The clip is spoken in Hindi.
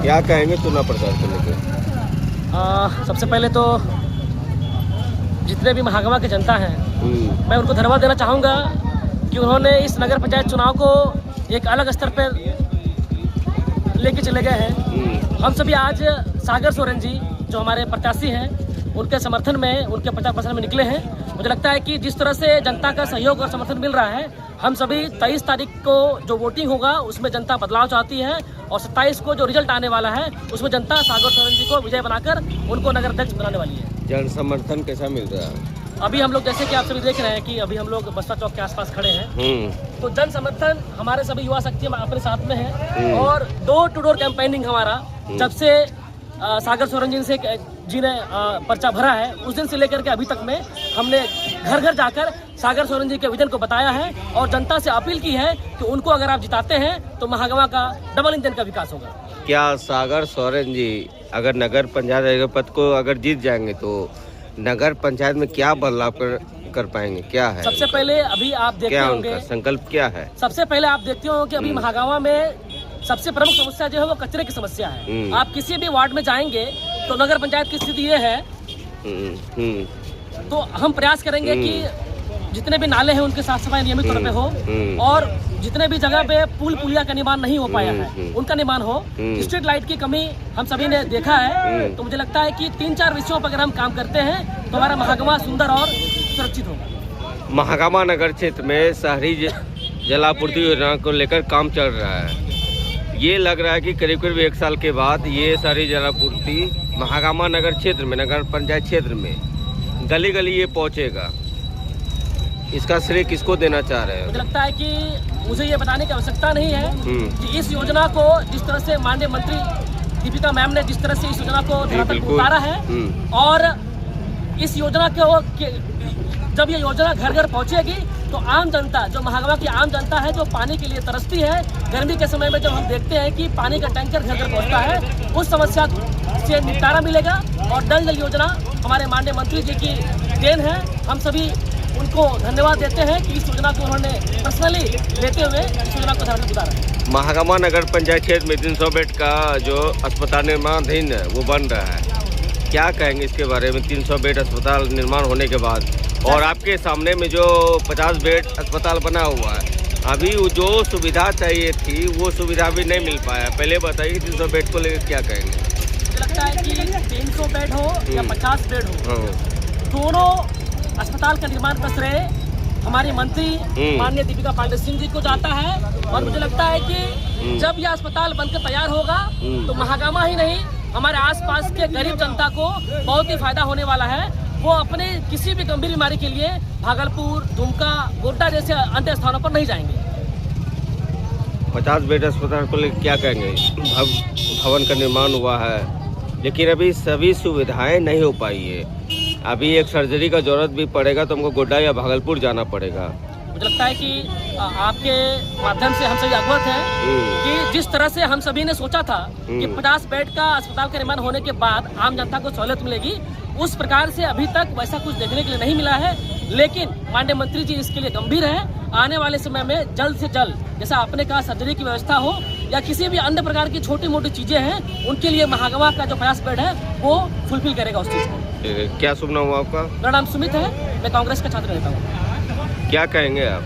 क्या कहेंगे चुनाव प्रचार को लेकर? सबसे पहले तो जितने भी महागमा की जनता हैं, मैं उनको धन्यवाद देना चाहूँगा कि उन्होंने इस नगर पंचायत चुनाव को एक अलग स्तर पर लेके चले गए हैं। हम सभी आज सागर सोरेन जी जो हमारे प्रत्याशी हैं उनके समर्थन में, उनके प्रचार प्रसार में निकले हैं। मुझे लगता है कि जिस तरह से जनता का सहयोग और समर्थन मिल रहा है, हम सभी 23 तारीख को जो वोटिंग होगा उसमें जनता बदलाव चाहती है और 27 को जो रिजल्ट आने वाला है उसमें जनता सागर सोरेन जी को विजय बनाकर उनको नगर अध्यक्ष बनाने वाली है। जन समर्थन कैसा मिल रहा है? अभी हम लोग जैसे कि आप सभी देख रहे हैं कि अभी हम लोग बस्ता चौक के आसपास खड़े हैं, तो जन समर्थन हमारे सभी युवा शक्ति अपने साथ में है और डोर टू डोर कैंपेनिंग हमारा जब से सागर सोरेन जी ने पर्चा भरा है उस दिन से लेकर के अभी तक में हमने घर घर जाकर सागर सोरेन जी के विजन को बताया है और जनता से अपील की है कि उनको अगर आप जिताते हैं तो महागमा का डबल इंजन का विकास होगा। क्या सागर सोरेन जी अगर नगर पंचायत पद को अगर जीत जाएंगे तो नगर पंचायत में क्या बदलाव कर पाएंगे? क्या है सबसे पहले अभी आप देखते होंगे, उनका संकल्प क्या है? सबसे पहले आप देखते हो कि अभी महागामा में सबसे प्रमुख समस्या जो है वो कचरे की समस्या है। आप किसी भी वार्ड में जाएंगे तो नगर पंचायत की स्थिति ये है, तो हम प्रयास करेंगे कि जितने भी नाले हैं उनकी साफ सफाई नियमित तौर पे हो और जितने भी जगह पे पुल पुलिया का निर्माण नहीं हो पाया है उनका निर्माण हो। स्ट्रीट लाइट की कमी हम सभी ने देखा है, तो मुझे लगता है कि 3-4 विषयों पर अगर हम काम करते हैं तो हमारा महागमा सुंदर और सुरक्षित होगा। महागमा नगर क्षेत्र में शहरी जलापूर्ति योजना को लेकर काम चल रहा है। ये लग रहा है कि करीब करीब 1 साल के बाद ये सारी जलापूर्ति महागामा नगर क्षेत्र में, नगर पंचायत क्षेत्र में गली गली ये पहुंचेगा। इसका श्रेय किसको देना चाह रहे हैं? मुझे लगता है कि मुझे ये बताने की आवश्यकता नहीं है कि इस योजना को जिस तरह से माननीय मंत्री दीपिका मैम ने जिस तरह से इस योजना को धरातल पर उतारा है और इस योजना को जब ये योजना घर घर पहुंचेगी तो आम जनता, जो महागमा की आम जनता है जो पानी के लिए तरसती है, गर्मी के समय में जब हम देखते हैं कि पानी का टैंकर घर घर पहुंचता है, उस समस्या से निपटारा मिलेगा। और नल जल योजना हमारे माननीय मंत्री जी की देन है। हम सभी उनको धन्यवाद देते हैं कि इस योजना को उन्होंने पर्सनली लेते हुए इस योजना को धरातल पर उतारा। महागमा नगर पंचायत क्षेत्र में 300 बेड का जो अस्पताल निर्माणाधीन है वो बन रहा है, क्या कहेंगे इसके बारे में? 300 बेड अस्पताल निर्माण होने के बाद और आपके सामने में जो 50 बेड अस्पताल बना हुआ है, अभी जो सुविधा चाहिए थी वो सुविधा भी नहीं मिल पाया। पहले बताइए 300 बेड को लेकर क्या कहेंगे? मुझे लगता है कि 300 बेड हो या 50 बेड हो, दोनों अस्पताल का निर्माण का श्रेय हमारी मंत्री माननीय दीपिका पांडे सिंह जी को जाता है। और मुझे लगता है कि जब यह अस्पताल बनकर तैयार होगा तो महागामा ही नहीं, हमारे आसपास के गरीब जनता को बहुत ही फायदा होने वाला है। वो अपने किसी भी गंभीर बीमारी के लिए भागलपुर, दुमका, गोड्डा जैसे अन्य स्थानों पर नहीं जाएंगे। 50 बेड अस्पताल को लेकर क्या कहेंगे? भवन का निर्माण हुआ है लेकिन अभी सभी सुविधाएं नहीं हो पाई है। अभी एक सर्जरी का जरूरत भी पड़ेगा तो हमको गोड्डा या भागलपुर जाना पड़ेगा। मुझे लगता है कि आपके माध्यम से हम सभी अवगत हैं कि जिस तरह से हम सभी ने सोचा था कि 50 बेड का अस्पताल का निर्माण होने के बाद आम जनता को सहूलियत मिलेगी, उस प्रकार से अभी तक वैसा कुछ देखने के लिए नहीं मिला है। लेकिन माननीय मंत्री जी इसके लिए गंभीर है। आने वाले समय में जल्द से जल्द, जैसा आपने कहा, सर्जरी की व्यवस्था हो या किसी भी अन्य प्रकार की छोटी मोटी चीजें हैं, उनके लिए महागमा का जो 50 बेड है वो फुलफिल करेगा उस चीज को। क्या शुभ नाम हुआ आपका? मेरा नाम सुमित है, मैं कांग्रेस का छात्र नेता हूँ। क्या कहेंगे आप?